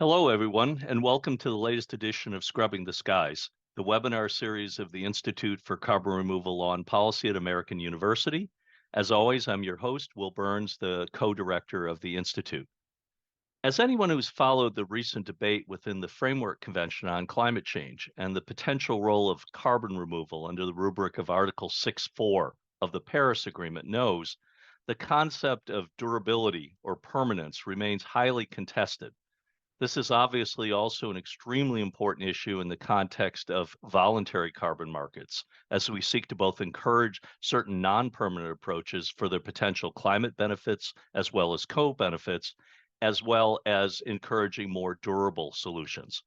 Hello, everyone, and welcome to the latest edition of Scrubbing the Skies, the webinar series of the Institute for Carbon Removal Law and Policy at American University. As always, I'm your host, Will Burns, the co-director of the Institute. As anyone who's followed the recent debate within the Framework Convention on Climate Change and the potential role of carbon removal under the rubric of Article 6.4 of the Paris Agreement knows, the concept of durability or permanence remains highly contested. This is obviously also an extremely important issue in the context of voluntary carbon markets, as we seek to both encourage certain non-permanent approaches for their potential climate benefits as well as co-benefits, as well as encouraging more durable solutions.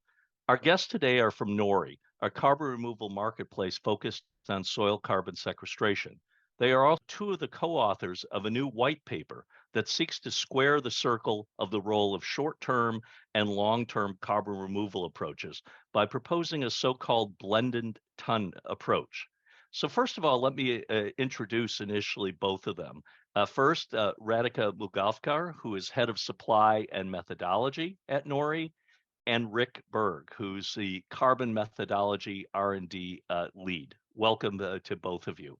Our guests today are from Nori, a carbon removal marketplace focused on soil carbon sequestration. They are also two of the co-authors of a new white paper that seeks to square the circle of the role of short-term and long-term carbon removal approaches by proposing a so-called blended tonne approach. So first of all, let me introduce initially both of them. First, Radhika Moolgavkar, who is head of supply and methodology at Nori, and Rick Berg, who's the carbon methodology R&D lead. Welcome to both of you.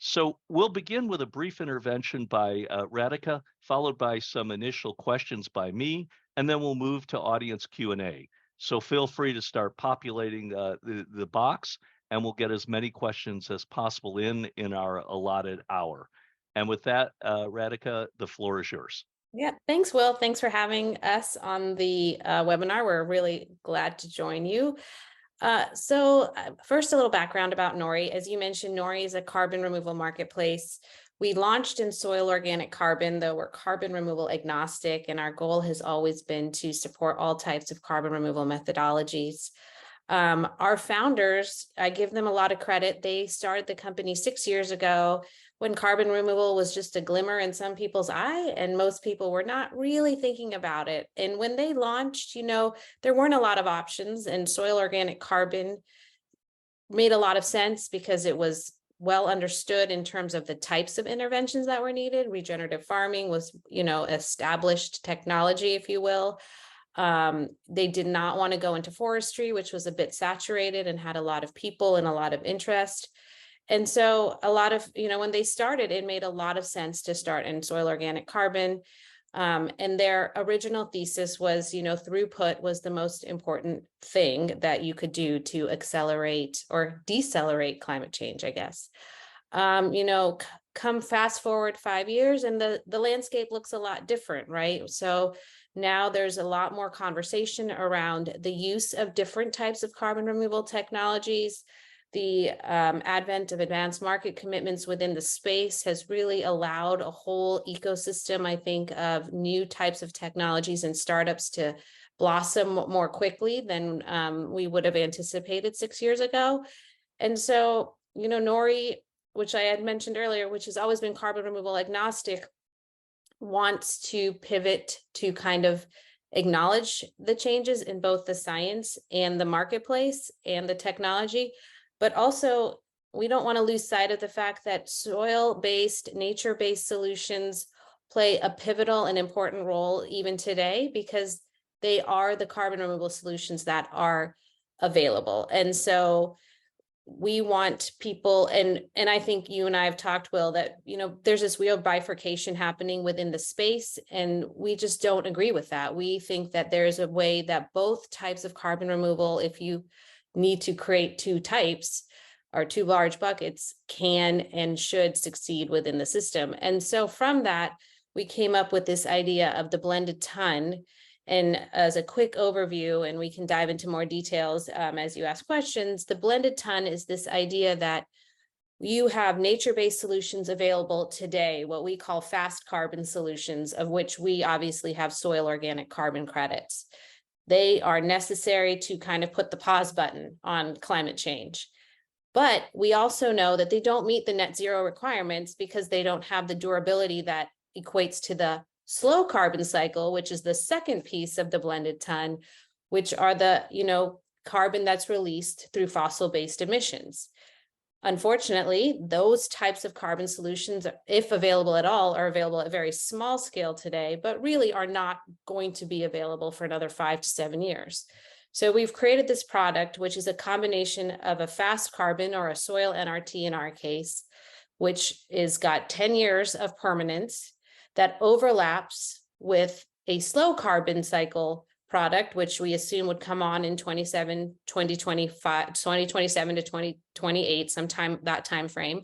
So we'll begin with a brief intervention by Radhika, followed by some initial questions by me, and then we'll move to audience Q&A. So feel free to start populating the box, and we'll get as many questions as possible in our allotted hour. And with that, Radhika, the floor is yours. Yeah, thanks, Will. Thanks for having us on the webinar. We're really glad to join you. First, a little background about Nori. As you mentioned, Nori is a carbon removal marketplace. We launched in soil organic carbon, though we're carbon removal agnostic, and our goal has always been to support all types of carbon removal methodologies. Our founders, I give them a lot of credit. They started the company 6 years ago when carbon removal was just a glimmer in some people's eye, and most people were not really thinking about it. And when they launched, there weren't a lot of options, and soil organic carbon made a lot of sense because it was well understood in terms of the types of interventions that were needed. Regenerative farming was, established technology, if you will. They did not want to go into forestry, which was a bit saturated and had a lot of people and a lot of interest. And so a lot of, when they started, it made a lot of sense to start in soil organic carbon. And their original thesis was, throughput was the most important thing that you could do to accelerate or decelerate climate change, I guess. Come fast forward 5 years and the landscape looks a lot different, right? So now there's a lot more conversation around the use of different types of carbon removal technologies. The advent of advanced market commitments within the space has really allowed a whole ecosystem, I think, of new types of technologies and startups to blossom more quickly than we would have anticipated 6 years ago. And so, Nori, which I had mentioned earlier, which has always been carbon removal agnostic, wants to pivot to kind of acknowledge the changes in both the science and the marketplace and the technology. But also, we don't want to lose sight of the fact that soil-based, nature-based solutions play a pivotal and important role even today because they are the carbon removal solutions that are available. And so we want people, and I think you and I have talked, Will, that, there's this real bifurcation happening within the space, and we just don't agree with that. We think that there's a way that both types of carbon removal, if you need to create two types or two large buckets, can and should succeed within the system. And so from that, we came up with this idea of the blended tonne. And as a quick overview, and we can dive into more details as you ask questions, the blended tonne is this idea that you have nature-based solutions available today, what we call fast carbon solutions, of which we obviously have soil organic carbon credits. They are necessary to kind of put the pause button on climate change. But we also know that they don't meet the net zero requirements because they don't have the durability that equates to the slow carbon cycle, which is the second piece of the blended tonne, which are the, carbon that's released through fossil-based emissions. Unfortunately, those types of carbon solutions, if available at all, are available at very small scale today, but really are not going to be available for another 5 to 7 years. So we've created this product, which is a combination of a fast carbon, or a soil NRT in our case, which is got 10 years of permanence, that overlaps with a slow carbon cycle product, which we assume would come on in 2027 to 2028, sometime that time frame,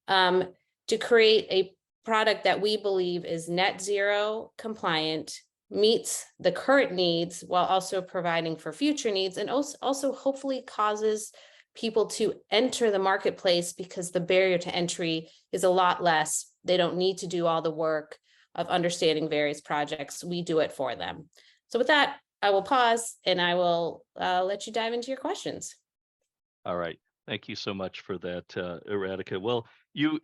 to create a product that we believe is net zero compliant, meets the current needs while also providing for future needs, and also hopefully causes people to enter the marketplace, because the barrier to entry is a lot less. They don't need to do all the work of understanding various projects. We do it for them. So with that, I will pause and I will let you dive into your questions. All right. Thank you so much for that, Radhika. Well, you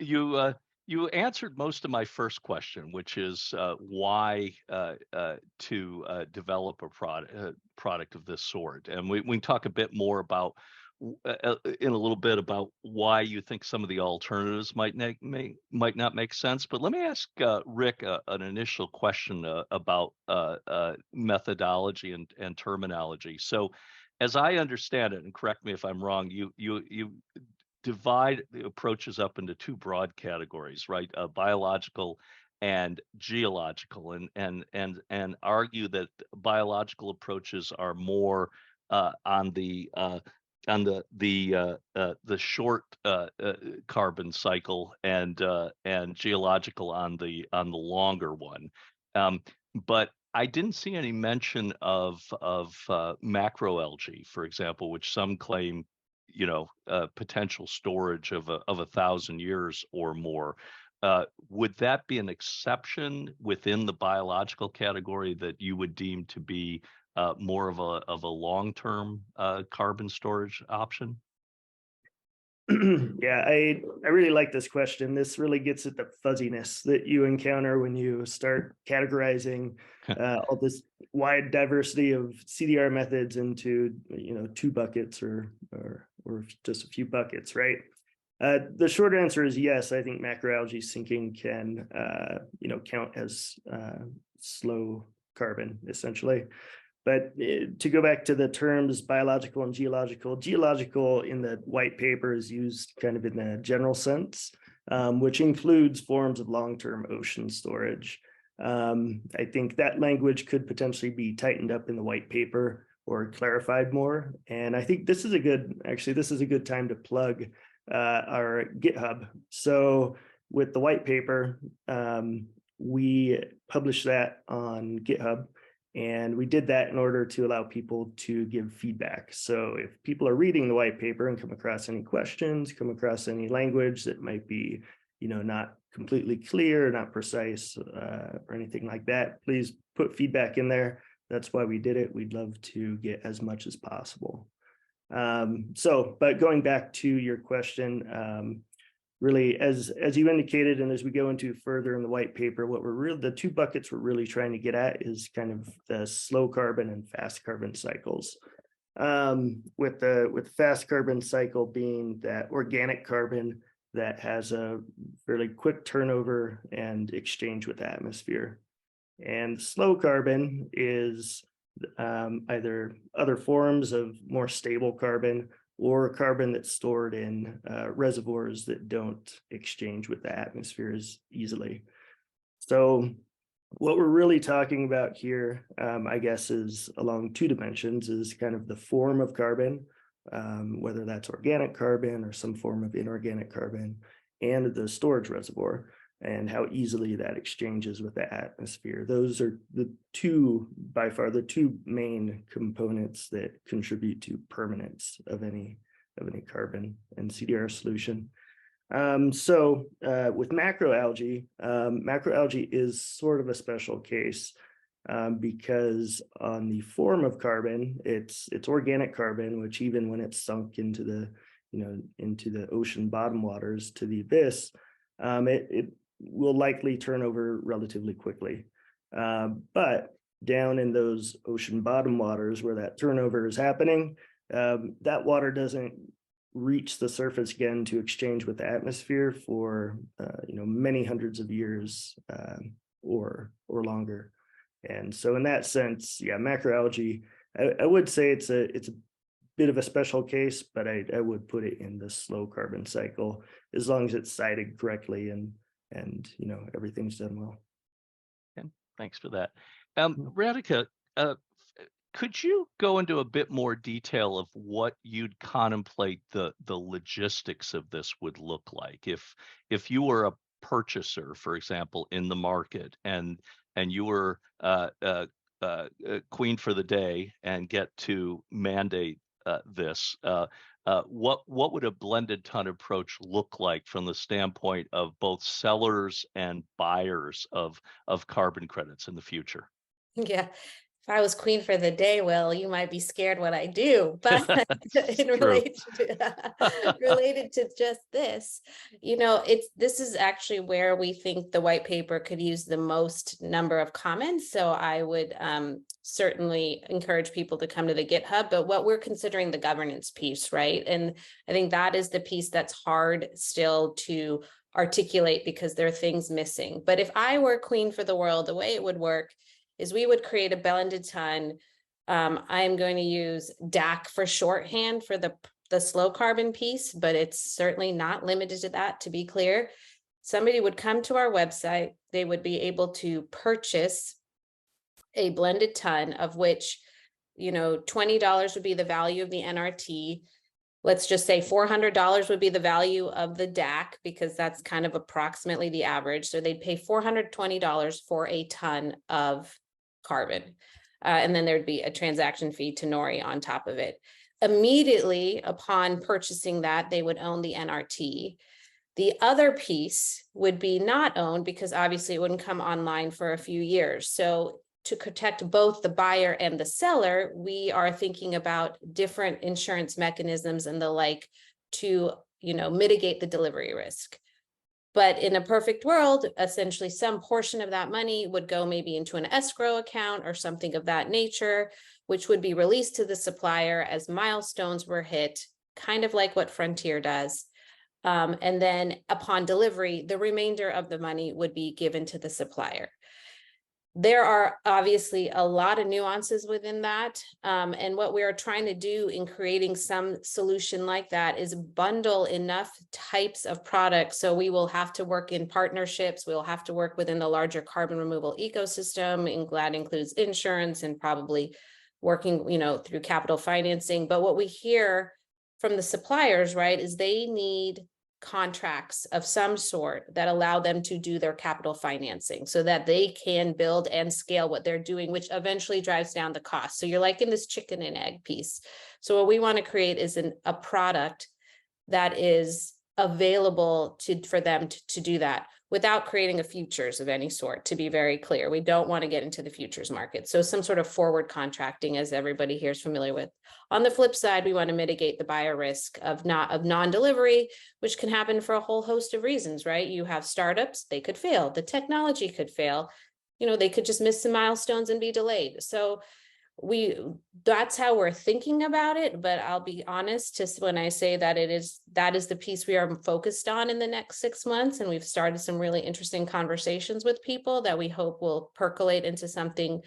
answered most of my first question, which is why to develop a product of this sort. And we can talk a bit more about in a little bit about why you think some of the alternatives might not make sense. But let me ask Rick an initial question about methodology and terminology. So, as I understand it, and correct me if I'm wrong, you divide the approaches up into two broad categories, right? Biological and geological, and argue that biological approaches are more on the short carbon cycle, and geological on the longer one. But I didn't see any mention of macroalgae, for example, which some claim, potential storage of 1,000 years or more. Would that be an exception within the biological category that you would deem to be more of a long-term carbon storage option? Yeah, I really like this question. This really gets at the fuzziness that you encounter when you start categorizing all this wide diversity of CDR methods into two buckets or just a few buckets, right? The short answer is yes. I think macroalgae sinking can count as slow carbon, essentially. But to go back to the terms biological and geological, geological in the white paper is used kind of in the general sense, which includes forms of long-term ocean storage. I think that language could potentially be tightened up in the white paper or clarified more. And I think this is a good time to plug our GitHub. So with the white paper, we published that on GitHub. And we did that in order to allow people to give feedback. So if people are reading the white paper and come across any questions, come across any language that might be, not completely clear, not precise, or anything like that, please put feedback in there. That's why we did it. We'd love to get as much as possible. But going back to your question, really, as you indicated, and as we go into further in the white paper, the two buckets we're really trying to get at is kind of the slow carbon and fast carbon cycles. With the fast carbon cycle being that organic carbon that has a fairly quick turnover and exchange with the atmosphere. And slow carbon is either other forms of more stable carbon, or carbon that's stored in reservoirs that don't exchange with the atmosphere as easily. So what we're really talking about here, I guess, is along two dimensions, is kind of the form of carbon, whether that's organic carbon or some form of inorganic carbon, and the storage reservoir, and how easily that exchanges with the atmosphere. Those are by far the two main components that contribute to permanence of any carbon and CDR solution. With macroalgae, macroalgae is sort of a special case because on the form of carbon, it's organic carbon, which even when it's sunk into the ocean bottom waters to the abyss, it will likely turn over relatively quickly. But down in those ocean bottom waters where that turnover is happening, that water doesn't reach the surface again to exchange with the atmosphere for many hundreds of years or longer. And so in that sense, yeah, macroalgae, I would say it's a bit of a special case, but I would put it in the slow carbon cycle as long as it's cited correctly and everything's done well. And thanks for that. Radhika, could you go into a bit more detail of what you'd contemplate the logistics of this would look like if you were a purchaser, for example, in the market, and you were queen for the day and get to mandate this? What would a blended ton approach look like from the standpoint of both sellers and buyers of carbon credits in the future? Yeah. If I was queen for the day, Will, you might be scared what I do. But in True. related to just this, this is actually where we think the white paper could use the most number of comments. So I would certainly encourage people to come to the GitHub. But what we're considering the governance piece, right? And I think that is the piece that's hard still to articulate because there are things missing. But if I were queen for the world, the way it would work is we would create a blended ton. I am going to use DAC for shorthand for the slow carbon piece, but it's certainly not limited to that, to be clear. Somebody would come to our website, they would be able to purchase a blended ton of which, $20 would be the value of the NRT. Let's just say $400 would be the value of the DAC because that's kind of approximately the average. So they'd pay $420 for a ton of carbon. And then there'd be a transaction fee to Nori on top of it. Immediately upon purchasing that, they would own the NRT. The other piece would be not owned because obviously it wouldn't come online for a few years. So to protect both the buyer and the seller, we are thinking about different insurance mechanisms and the like to, mitigate the delivery risk. But in a perfect world, essentially some portion of that money would go maybe into an escrow account or something of that nature, which would be released to the supplier as milestones were hit, kind of like what Frontier does. And then upon delivery, the remainder of the money would be given to the supplier. There are obviously a lot of nuances within that. And what we are trying to do in creating some solution like that is bundle enough types of products. So we will have to work in partnerships. We'll have to work within the larger carbon removal ecosystem, and that includes insurance and probably working, through capital financing. But what we hear from the suppliers, right, is they need contracts of some sort that allow them to do their capital financing so that they can build and scale what they're doing, which eventually drives down the cost. So you're like in this chicken and egg piece. So what we want to create is a product that is available for them to do that without creating a futures of any sort, to be very clear. We don't want to get into the futures market. So some sort of forward contracting, as everybody here is familiar with. On the flip side, we want to mitigate the buyer risk of non-delivery, which can happen for a whole host of reasons, right? You have startups, they could fail. The technology could fail. They could just miss some milestones and be delayed. So that's how we're thinking about it. But I'll be honest, just when I say that that is the piece we are focused on in the next 6 months. And we've started some really interesting conversations with people that we hope will percolate into something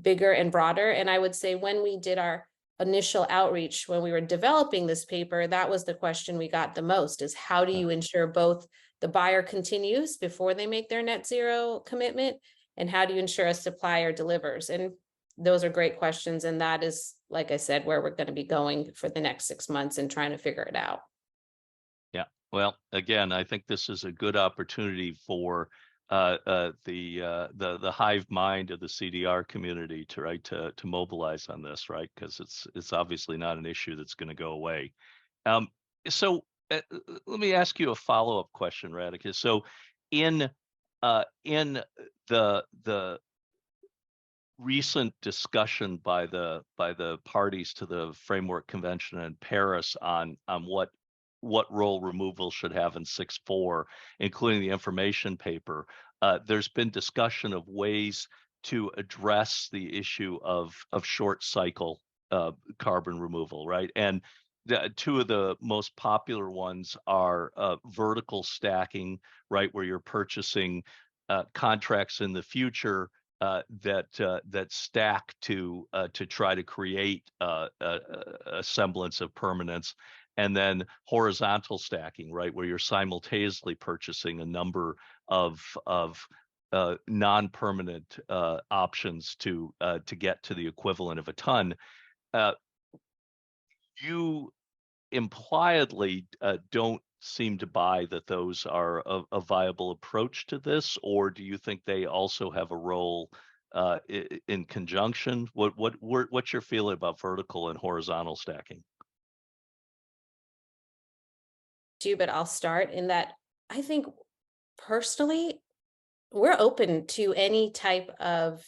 bigger and broader. And I would say when we did our initial outreach, when we were developing this paper, that was the question we got the most, is how do you ensure both the buyer continues before they make their net zero commitment, and how do you ensure a supplier delivers? And those are great questions. And that is, like I said, where we're going to be going for the next 6 months and trying to figure it out. Yeah. Well, again, I think this is a good opportunity for the hive mind of the CDR community to mobilize on this, right? Because it's obviously not an issue that's going to go away. So let me ask you a follow-up question, Radhika. So in the recent discussion by the parties to the Framework Convention in Paris on what role removal should have in 6.4, including the information paper, there's been discussion of ways to address the issue of short cycle carbon removal, right? And two of the most popular ones are vertical stacking, right, where you're purchasing contracts in the future that stack to try to create a semblance of permanence, and then horizontal stacking, right, where you're simultaneously purchasing a number of non-permanent options to get to the equivalent of a ton. You impliedly don't seem to buy that those are a viable approach to this, or do you think they also have a role in conjunction? What's your feeling about vertical and horizontal stacking? But I'll start in that I think personally, we're open to any type of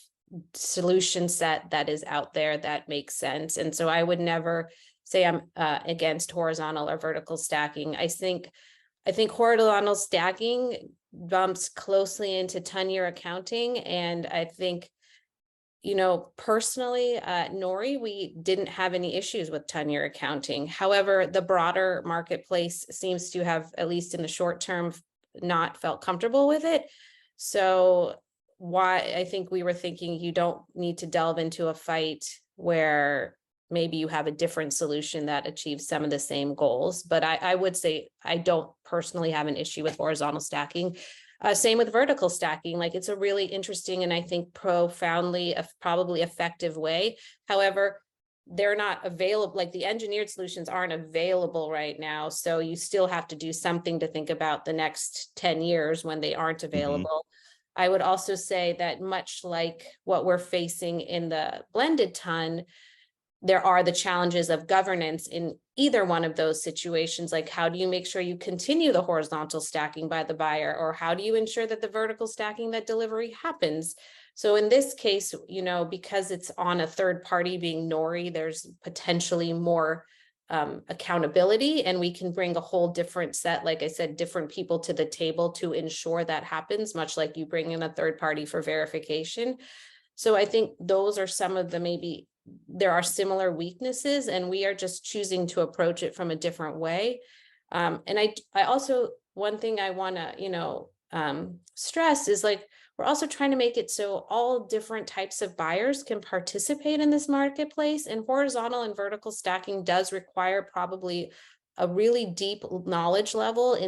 solution set that is out there that makes sense. And so I would never say I'm against horizontal or vertical stacking. I think horizontal stacking bumps closely into ton-year accounting. And I think, personally, Nori, we didn't have any issues with ton-year accounting. However, the broader marketplace seems to have, at least in the short term, not felt comfortable with it. So why I think we were thinking you don't need to delve into a fight where maybe you have a different solution that achieves some of the same goals. But I would say I don't personally have an issue with horizontal stacking. Same with vertical stacking. Like, it's a really interesting and I think profoundly, probably effective way. However, they're not available, like the engineered solutions aren't available right now. So you still have to do something to think about the next 10 years when they aren't available. I would also say that much like what we're facing in the blended ton, there are the challenges of governance in either one of those situations. Like, how do you make sure you continue the horizontal stacking by the buyer, or how do you ensure that the vertical stacking, that delivery happens? So in this case, because it's on a third party being Nori, there's potentially more accountability, and we can bring a whole different set, like I said, different people to the table to ensure that happens, much like you bring in a third party for verification. So I think those are some of the, maybe there are similar weaknesses, and we are just choosing to approach it from a different way. And I also, one thing I want to, stress is, like, we're also trying to make it so all different types of buyers can participate in this marketplace. And horizontal and vertical stacking does require probably a really deep knowledge level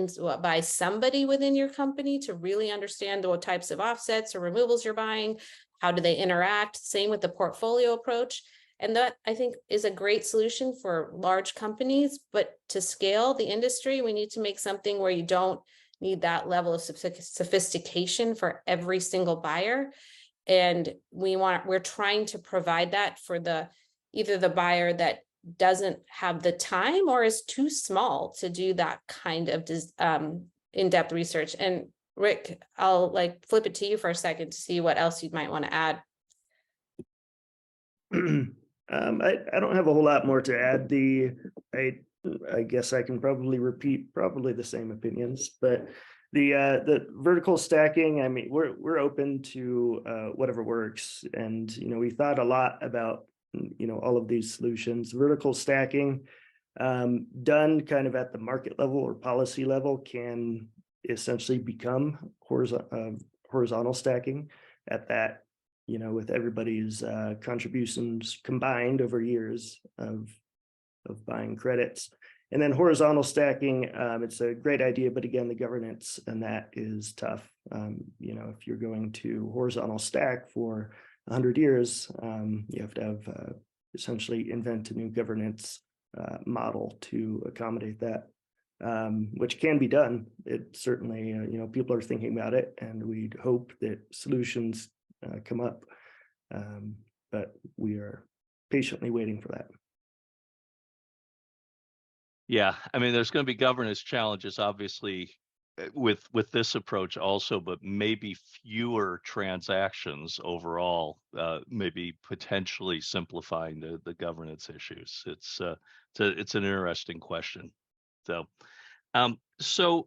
by somebody within your company to really understand what types of offsets or removals you're buying. How do they interact? Same with the portfolio approach. And that, I think, is a great solution for large companies. But to scale the industry, we need to make something where you don't need that level of sophistication for every single buyer. And we're trying to provide that for either the buyer that doesn't have the time or is too small to do that kind of in-depth research. And Rick, I'll flip it to you for a second to see what else you might want to add. I don't have a whole lot more to add. I guess I can probably repeat the same opinions, but the vertical stacking, I mean, we're open to whatever works, and we thought a lot about all of these solutions. Vertical stacking, done kind of at the market level or policy level, can essentially become horizontal stacking at that, with everybody's contributions combined over years of buying credits. And then horizontal stacking, it's a great idea, but again, the governance and that is tough. If you're going to horizontal stack for 100 years, you have to have essentially invent a new governance model to accommodate that, which can be done. It certainly, people are thinking about it, and we'd hope that solutions come up, but we are patiently waiting for that. Yeah, I mean, there's going to be governance challenges, obviously, with this approach also, but maybe fewer transactions overall, maybe potentially simplifying the governance issues. It's an interesting question. So,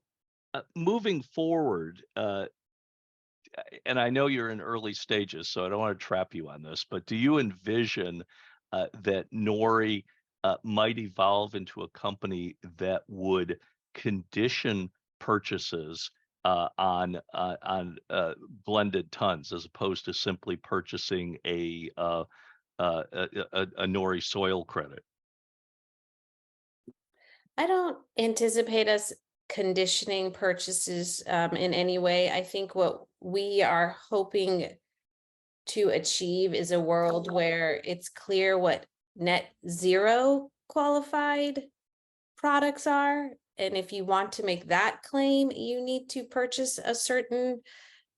moving forward, and I know you're in early stages, so I don't want to trap you on this, but do you envision that Nori might evolve into a company that would condition purchases on blended tons, as opposed to simply purchasing a Nori soil credit? I don't anticipate us conditioning purchases in any way. I think what we are hoping to achieve is a world where it's clear what net zero qualified products are. And if you want to make that claim, you need to purchase a certain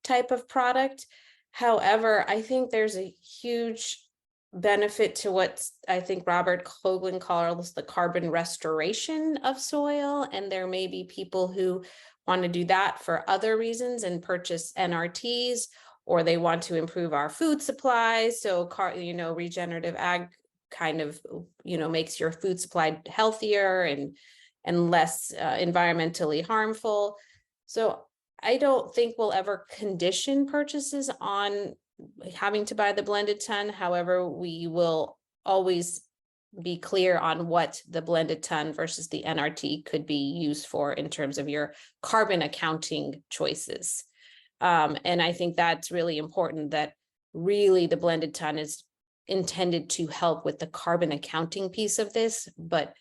type of product. However, I think there's a huge benefit to what I think Robert Hoagland calls the carbon restoration of soil. And there may be people who want to do that for other reasons and purchase NRTs, or they want to improve our food supplies. So, regenerative ag kind of, makes your food supply healthier and less environmentally harmful. So I don't think we'll ever condition purchases on having to buy the blended ton. However, we will always be clear on what the blended ton versus the NRT could be used for in terms of your carbon accounting choices. And I think that's really important, that really the blended ton is intended to help with the carbon accounting piece of this, but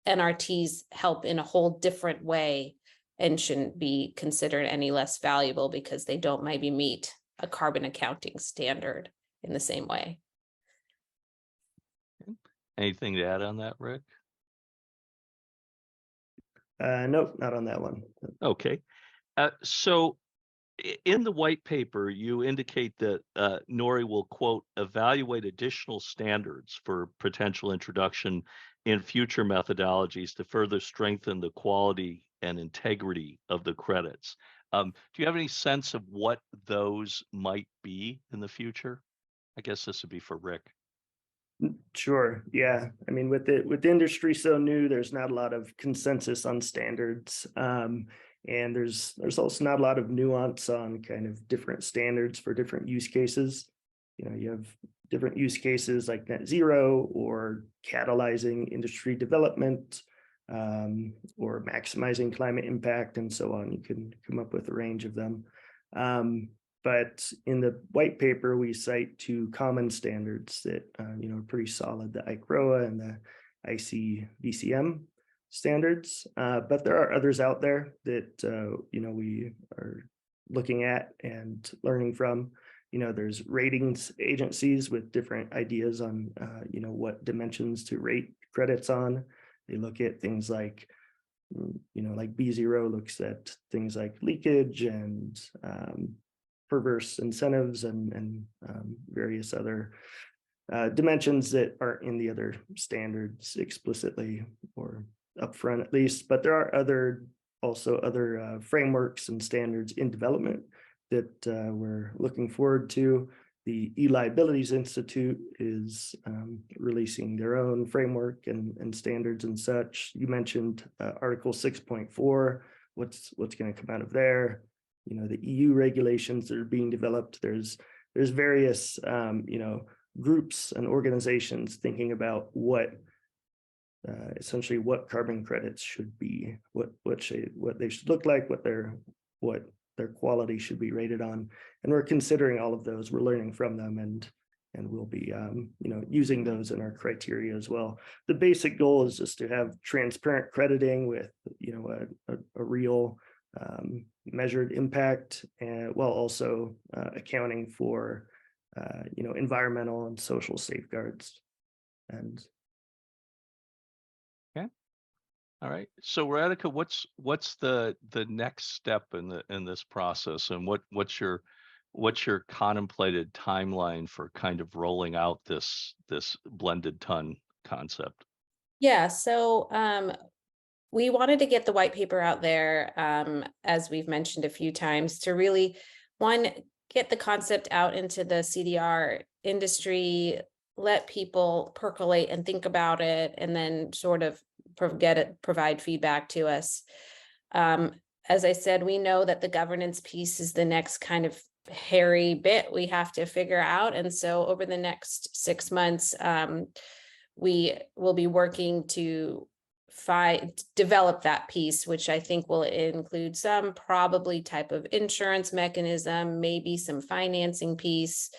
NRTs help in a whole different way and shouldn't be considered any less valuable because they don't maybe meet a carbon accounting standard in the same way. Anything to add on that, Rick? Nope, not on that one. Okay. So in the white paper, you indicate that Nori will, quote, evaluate additional standards for potential introduction in future methodologies to further strengthen the quality and integrity of the credits. Do you have any sense of what those might be in the future? I guess this would be for Rick. Sure. Yeah. I mean, with the industry so new, there's not a lot of consensus on standards. And there's also not a lot of nuance on kind of different standards for different use cases. You have different use cases like net zero or catalyzing industry development, or maximizing climate impact and so on. You can come up with a range of them. But in the white paper, we cite two common standards that are pretty solid: the ICROA and the ICVCM standards. But there are others out there that we are looking at and learning from. There's ratings agencies with different ideas on what dimensions to rate credits on. They look at things like like B0 looks at things like leakage and perverse incentives and various other dimensions that aren't in the other standards explicitly or upfront at least. But there are also other frameworks and standards in development that we're looking forward to. The E-Liabilities Institute is releasing their own framework and standards and such. You mentioned Article 6.4, what's going to come out of there. The EU regulations that are being developed. There's various groups and organizations thinking about essentially what carbon credits should be, what they should look like, what their quality should be rated on. And we're considering all of those. We're learning from them, and we'll be using those in our criteria as well. The basic goal is just to have transparent crediting with a real measured impact, and while also accounting for environmental and social safeguards. And okay, all right. So Radhika, what's the next step in this process, and what's your contemplated timeline for kind of rolling out this blended ton concept? Yeah, so we wanted to get the white paper out there, as we've mentioned a few times, to really, one, get the concept out into the CDR industry, let people percolate and think about it, and then sort of provide feedback to us. As I said, we know that the governance piece is the next kind of hairy bit we have to figure out. And so over the next 6 months, we will be working to develop that piece, which I think will include some probably type of insurance mechanism, maybe some financing piece,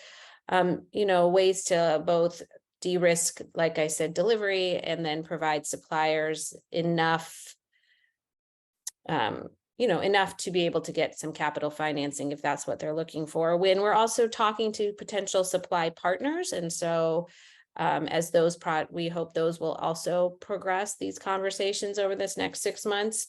ways to both de-risk, like I said, delivery, and then provide suppliers enough, enough to be able to get some capital financing if that's what they're looking for. When we're also talking to potential supply partners. And so as those we hope those will also progress these conversations over this next 6 months.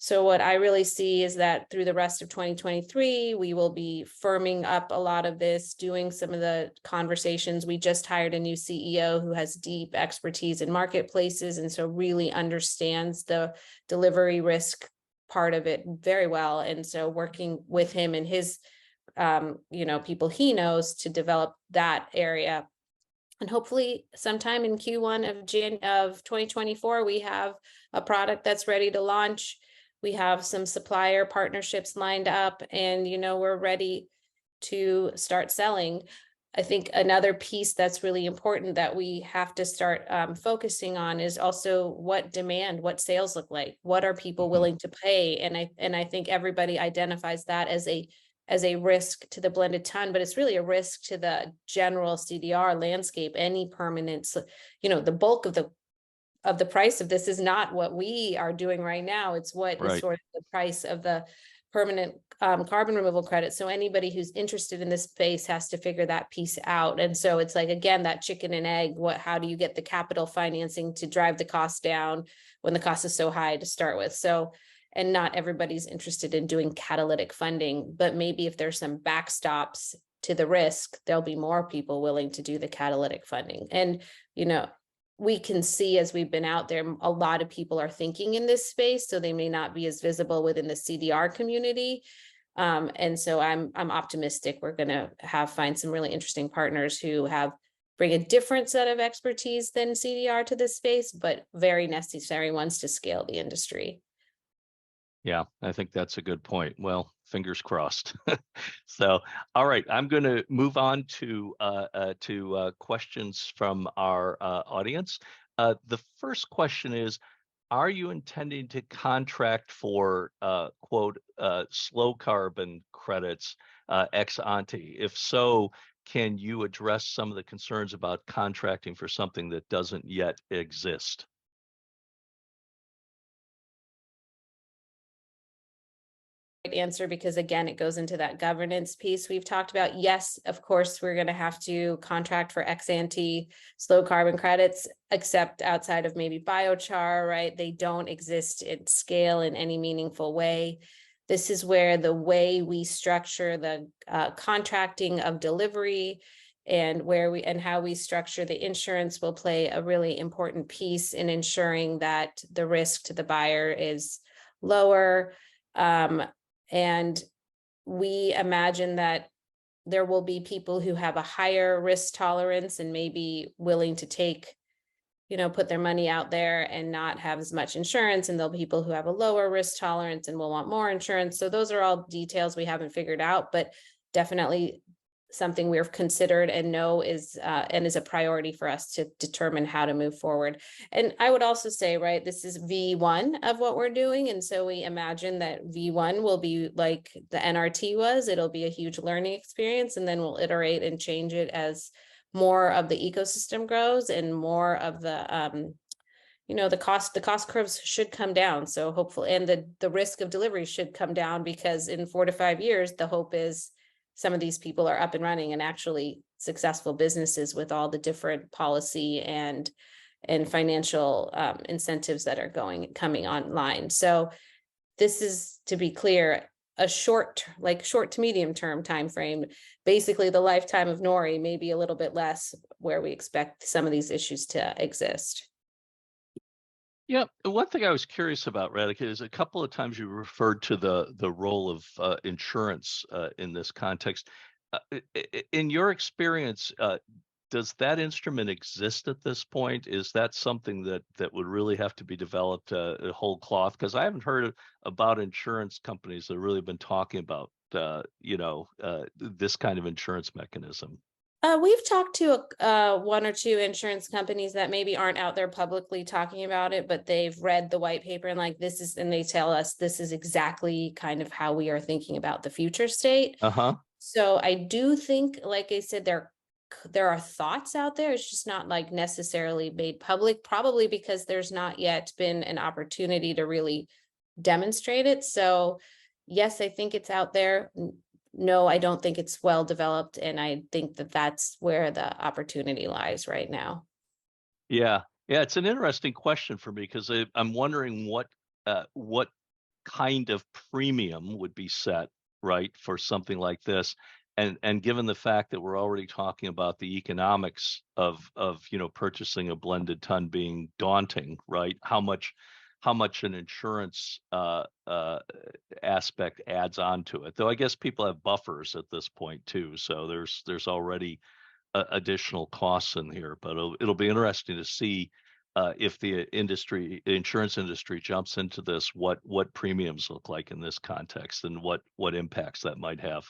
So what I really see is that through the rest of 2023, we will be firming up a lot of this, doing some of the conversations. We just hired a new CEO who has deep expertise in marketplaces, and so really understands the delivery risk part of it very well. And so working with him and his, people he knows to develop that area. And hopefully sometime in Q1 of 2024, we have a product that's ready to launch. We have some supplier partnerships lined up, and, we're ready to start selling. I think another piece that's really important that we have to start focusing on is also what sales look like. What are people willing to pay? And I think everybody identifies that as a risk to the blended ton, but it's really a risk to the general CDR landscape. Any permanence, the bulk of the price of this is not what we are doing right now. It's what is sort of the price of the permanent carbon removal credit. So anybody who's interested in this space has to figure that piece out. And so it's like, again, that chicken and egg, how do you get the capital financing to drive the cost down when the cost is so high to start with? So, and not everybody's interested in doing catalytic funding, but maybe if there's some backstops to the risk, there'll be more people willing to do the catalytic funding. And, we can see as we've been out there, a lot of people are thinking in this space, so they may not be as visible within the CDR community. And so I'm optimistic we're going to find some really interesting partners who bring a different set of expertise than CDR to this space, but very necessary ones to scale the industry. Yeah, I think that's a good point. Well, fingers crossed. So, all right, I'm going to move on to questions from our audience. The first question is, are you intending to contract for quote slow carbon credits ex ante? If so, can you address some of the concerns about contracting for something that doesn't yet exist? Answer, because again, it goes into that governance piece we've talked about. Yes, of course, we're going to have to contract for ex ante slow carbon credits, except outside of maybe biochar, right? They don't exist at scale in any meaningful way. This is where the way we structure the contracting of delivery and how we structure the insurance will play a really important piece in ensuring that the risk to the buyer is lower. And we imagine that there will be people who have a higher risk tolerance and may be willing to put their money out there and not have as much insurance. And there'll be people who have a lower risk tolerance and will want more insurance. So those are all details we haven't figured out, but definitely something we've considered and know is a priority for us to determine how to move forward. And I would also say, right, this is V1 of what we're doing. And so we imagine that V1 will be like the NRT was. It'll be a huge learning experience, and then we'll iterate and change it as more of the ecosystem grows and more of the the cost curves should come down. So hopefully, and the risk of delivery should come down, because in 4 to 5 years, the hope is some of these people are up and running and actually successful businesses with all the different policy and financial incentives that are coming online. So this is, to be clear, a short to medium term time frame. Basically, the lifetime of Nori, maybe a little bit less, where we expect some of these issues to exist. Yeah, one thing I was curious about, Radhika, is a couple of times you referred to the role of insurance in this context. In your experience, does that instrument exist at this point? Is that something that would really have to be developed whole cloth? Because I haven't heard about insurance companies that have really been talking about this kind of insurance mechanism. We've talked to one or two insurance companies that maybe aren't out there publicly talking about it, but they've read the white paper and like this is, and they tell us this is exactly kind of how we are thinking about the future state. Uh-huh. So I do think, like I said, there are thoughts out there. It's just not like necessarily made public, probably because there's not yet been an opportunity to really demonstrate it. So yes, I think it's out there. No, I don't think it's well developed, and I think that that's where the opportunity lies right now. Yeah. Yeah, it's an interesting question for me because I'm wondering what kind of premium would be set, right, for something like this. And given the fact that we're already talking about the economics of purchasing a blended ton being daunting, right? How much an insurance aspect adds on to it. Though I guess people have buffers at this point too, so there's already additional costs in here. But it'll be interesting to see if the insurance industry jumps into this, what premiums look like in this context and what impacts that might have.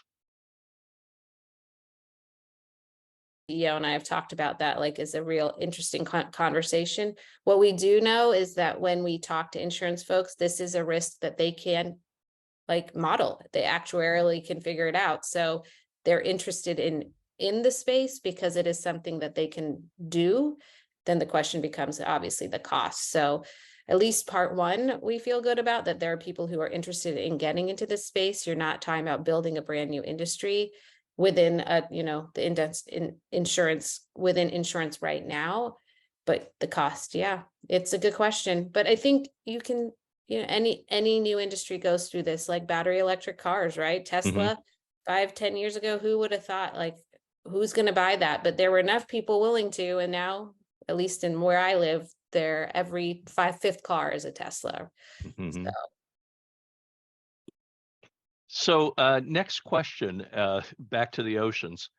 CEO and I have talked about that, like, is a real interesting conversation. What we do know is that when we talk to insurance folks, this is a risk that they can like model. They actuarially can figure it out. So they're interested in the space because it is something that they can do. Then the question becomes obviously the cost. So at least part one, we feel good about that. There are people who are interested in getting into this space. You're not talking about building a brand new industry within the index in insurance, within insurance right now. But the cost, yeah, it's a good question. But I think you can, any new industry goes through this, like battery electric cars, right? Tesla, 5-10 years ago, who would have thought, like, who's going to buy that? But there were enough people willing to, and now, at least in where I live, every fifth car is a Tesla. Mm-hmm. So So next question, back to the oceans.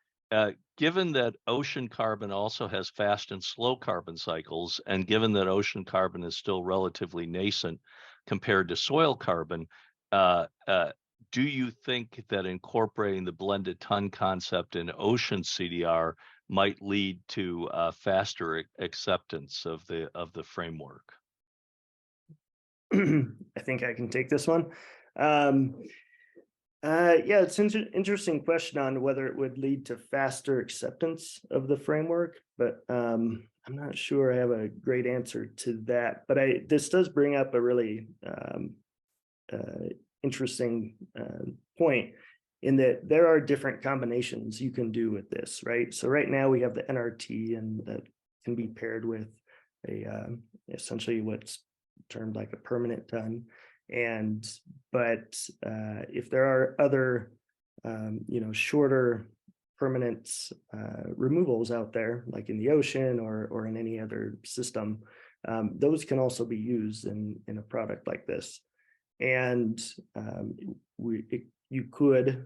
Given that ocean carbon also has fast and slow carbon cycles, and given that ocean carbon is still relatively nascent compared to soil carbon, do you think that incorporating the blended ton concept in ocean CDR might lead to faster acceptance of the framework? I think I can take this one. Yeah, it's an interesting question on whether it would lead to faster acceptance of the framework, but I'm not sure I have a great answer to that. But this does bring up a really interesting point in that there are different combinations you can do with this, right? So right now we have the NRT, and that can be paired with essentially what's termed like a permanent ton. But if there are other shorter permanent removals out there, like in the ocean or in any other system, those can also be used in a product like this. And you could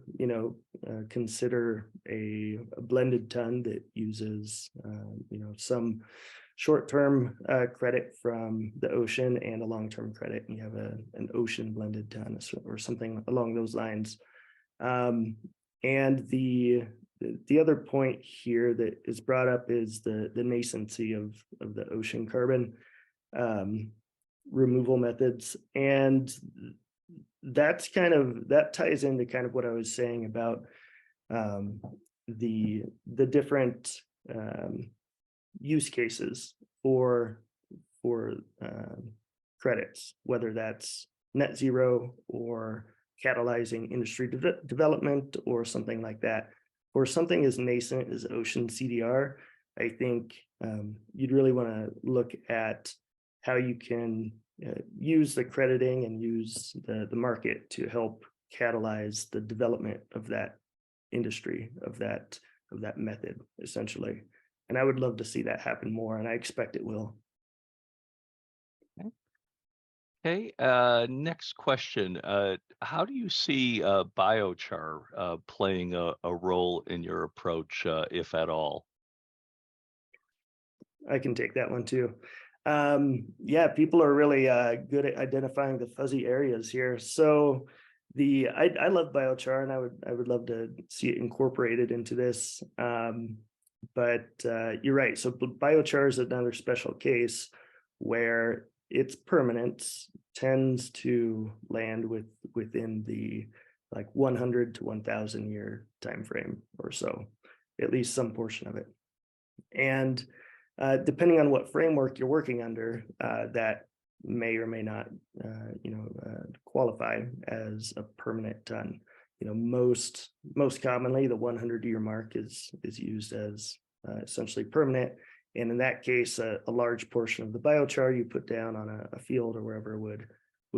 consider a blended ton that uses some short-term credit from the ocean and a long-term credit, and you have an ocean blended ton or something along those lines. And the other point here that is brought up is the nascency of the ocean carbon removal methods, and that ties into kind of what I was saying about the different use cases for credits, whether that's net zero or catalyzing industry development or something like that. Or something as nascent as ocean CDR, I think you'd really want to look at how you can use the crediting and use the market to help catalyze the development of that industry, of that method, essentially. And I would love to see that happen more, and I expect it will. Okay, next question. How do you see biochar playing a role in your approach, if at all? I can take that one too. Yeah, people are really good at identifying the fuzzy areas here. So I love biochar, and I would love to see it incorporated into this. But you're right. So biochar is another special case where its permanence tends to land within the like 100 to 1,000 year time frame or so, at least some portion of it. And depending on what framework you're working under, that may or may not, qualify as a permanent ton. Most commonly, the 100-year mark is used as essentially permanent. And in that case, a large portion of the biochar you put down on a field or wherever would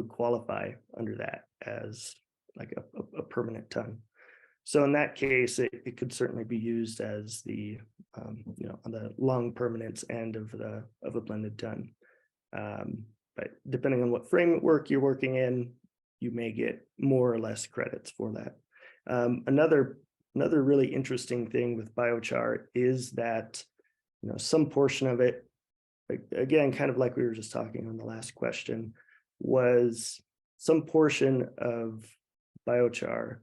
qualify under that as like a permanent ton. So in that case, it could certainly be used as the on the long permanence end of a blended ton. But depending on what framework you're working in, you may get more or less credits for that. Another really interesting thing with biochar is that some portion of it, again, kind of like we were just talking on the last question, was some portion of biochar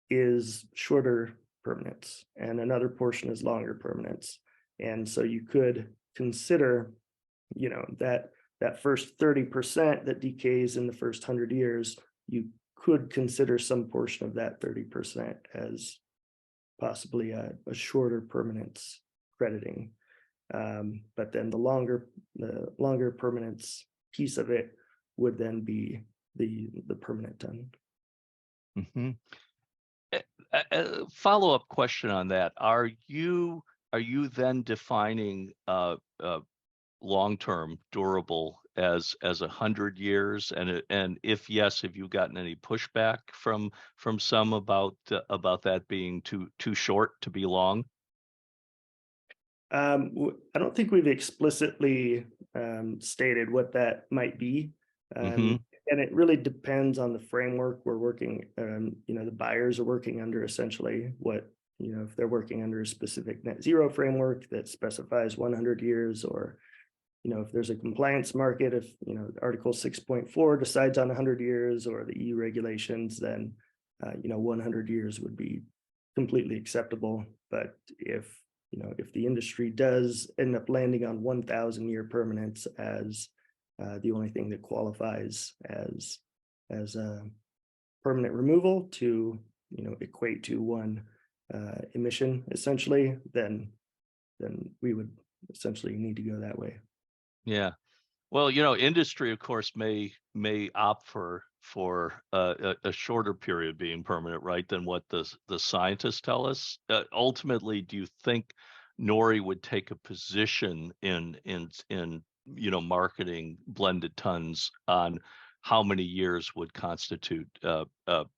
is shorter permanence and another portion is longer permanence. And so you could consider, that first 30% that decays in the first 100 years, you could consider some portion of that 30% as possibly a shorter permanence crediting. But then the longer permanence piece of it would then be the permanent ton. Mm-hmm. A follow-up question on that: Are you then defining long-term durable as 100 years? And if yes, have you gotten any pushback from some about that being too short to be long? I don't think we've explicitly stated what that might be. Mm-hmm. And it really depends on the framework we're working. The buyers are working under essentially what, if they're working under a specific net zero framework that specifies 100 years, or, if there's a compliance market, if, Article 6.4 decides on 100 years or the EU regulations, then, 100 years would be completely acceptable. But if the industry does end up landing on 1,000-year permanence as the only thing that qualifies as a permanent removal to equate to one emission essentially, then we would essentially need to go that way. Yeah. Well, industry, of course, may opt for a shorter period being permanent, right, than what the scientists tell us. Ultimately, do you think Nori would take a position in marketing blended tons on how many years would constitute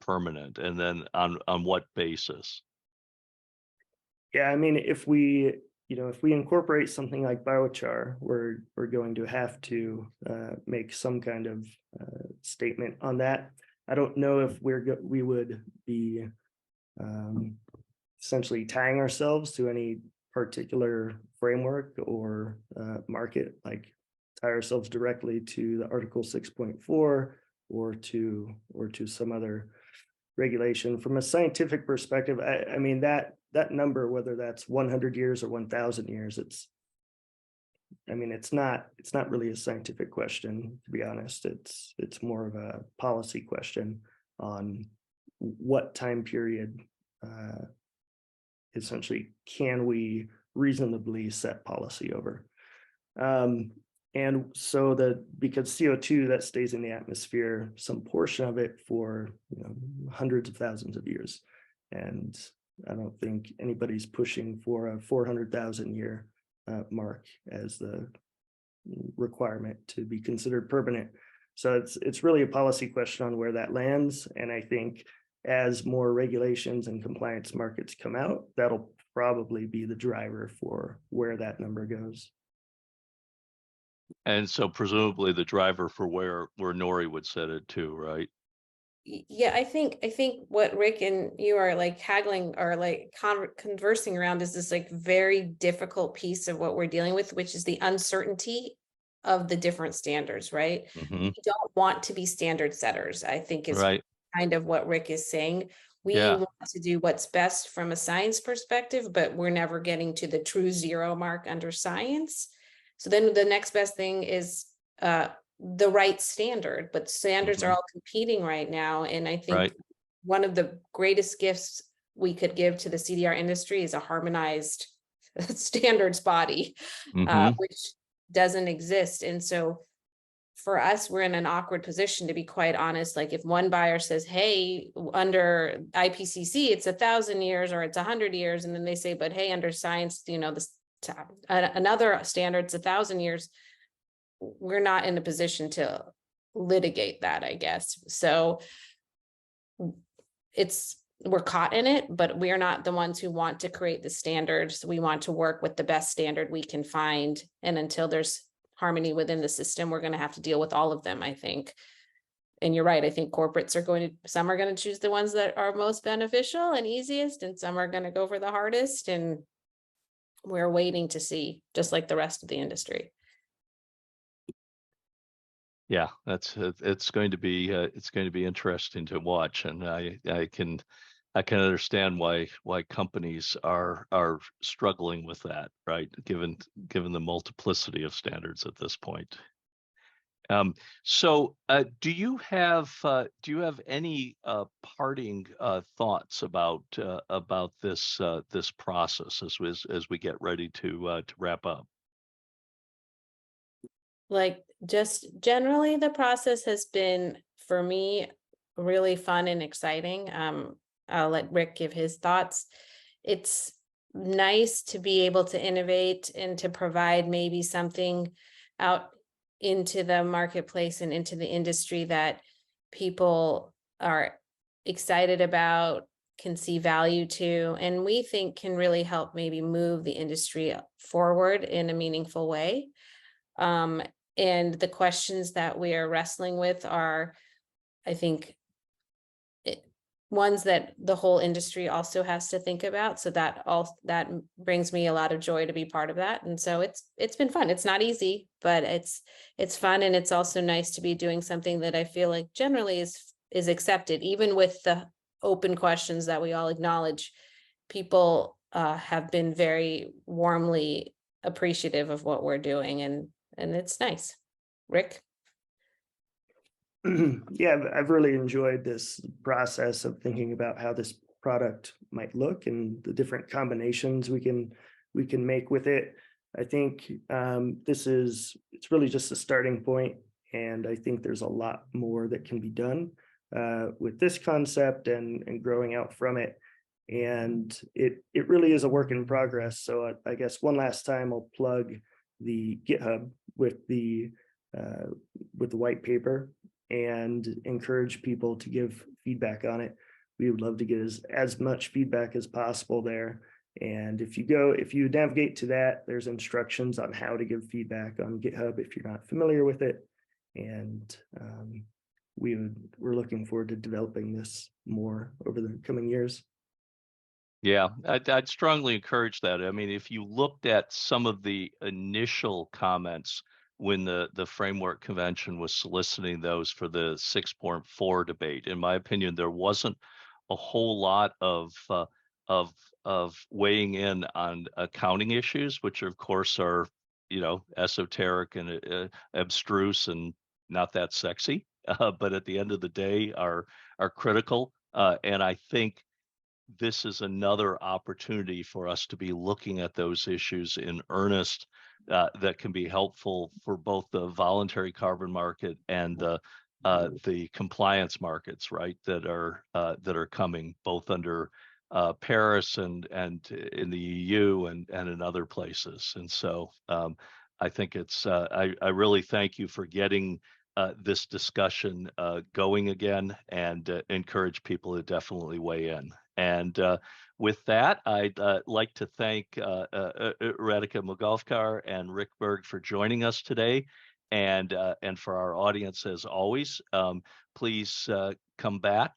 permanent, and then on what basis? Yeah, I mean, if we incorporate something like biochar, we're going to have to make some kind of statement on that. I don't know if we would be essentially tying ourselves to any particular framework or market, like tie ourselves directly to the Article 6.4 or to some other regulation. From a scientific perspective, I mean that number, whether that's 100 years or 1,000 years, it's not really a scientific question, to be honest. It's more of a policy question on what time period essentially can we reasonably set policy over. And so because CO2 that stays in the atmosphere, some portion of it for hundreds of thousands of years, and I don't think anybody's pushing for a 400,000 year mark as the requirement to be considered permanent. So it's really a policy question on where that lands, and I think as more regulations and compliance markets come out, that'll probably be the driver for where that number goes. And so presumably the driver for where Nori would set it too, right? Yeah, I think what Rick and you are like haggling or like conversing around is this like very difficult piece of what we're dealing with, which is the uncertainty of the different standards, right? Mm-hmm. We don't want to be standard setters, I think is Right. kind of what Rick is saying. We Yeah. want to do what's best from a science perspective, but we're never getting to the true zero mark under science. So then the next best thing is the right standard, but standards are all competing right now. And I think Right. one of the greatest gifts we could give to the CDR industry is a harmonized standards body, Hmm. which doesn't exist. And so for us, we're in an awkward position, to be quite honest. Like if one buyer says, hey, under IPCC, it's 1,000 years or it's 100 years. And then they say, but hey, under science, this another standard's 1,000 years. We're not in a position to litigate that, I guess. So we're caught in it, but we're not the ones who want to create the standards. We want to work with the best standard we can find. And until there's harmony within the system, we're going to have to deal with all of them, I think. And you're right. I think corporates some are going to choose the ones that are most beneficial and easiest, and some are going to go for the hardest. And we're waiting to see, just like the rest of the industry. Yeah, it's going to be interesting to watch, and I can understand why companies are struggling with that, right? Given the multiplicity of standards at this point. So do you have any parting thoughts about this process as we get ready to wrap up? Like, just generally, the process has been, for me, really fun and exciting. I'll let Rick give his thoughts. It's nice to be able to innovate and to provide maybe something out into the marketplace and into the industry that people are excited about, can see value to, and we think can really help maybe move the industry forward in a meaningful way. And the questions that we are wrestling with are, I think, ones that the whole industry also has to think about. So that brings me a lot of joy to be part of that. And so it's been fun. It's not easy, but it's fun, and it's also nice to be doing something that I feel like generally is accepted, even with the open questions that we all acknowledge. People have been very warmly appreciative of what we're doing, and it's nice. Rick? Yeah, I've really enjoyed this process of thinking about how this product might look and the different combinations we can make with it. I think it's really just a starting point, and I think there's a lot more that can be done with this concept and growing out from it. And it really is a work in progress. So I guess one last time I'll plug the GitHub with the white paper and encourage people to give feedback on it. We would love to get as much feedback as possible there. And if you navigate to that, there's instructions on how to give feedback on GitHub if you're not familiar with it. And we're looking forward to developing this more over the coming years. Yeah, I'd strongly encourage that. I mean, if you looked at some of the initial comments when the framework convention was soliciting those for the 6.4 debate, in my opinion, there wasn't a whole lot of weighing in on accounting issues, which of course are, esoteric and abstruse and not that sexy, but at the end of the day are critical. And I think this is another opportunity for us to be looking at those issues in earnest, that can be helpful for both the voluntary carbon market and the compliance markets, right? That are coming both under Paris and in the EU and in other places. And so I think I really thank you for getting this discussion going again, and encourage people to definitely weigh in. And with that, I'd like to thank Radhika Moolgavkar and Rick Berg for joining us today. And for our audience, as always, please come back.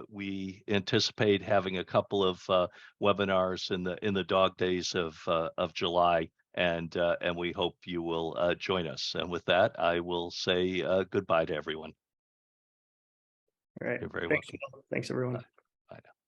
We anticipate having a couple of webinars in the dog days of July, and we hope you will join us. And with that, I will say goodbye to everyone. All right. You're very Thanks, welcome. Thanks, everyone. Bye now.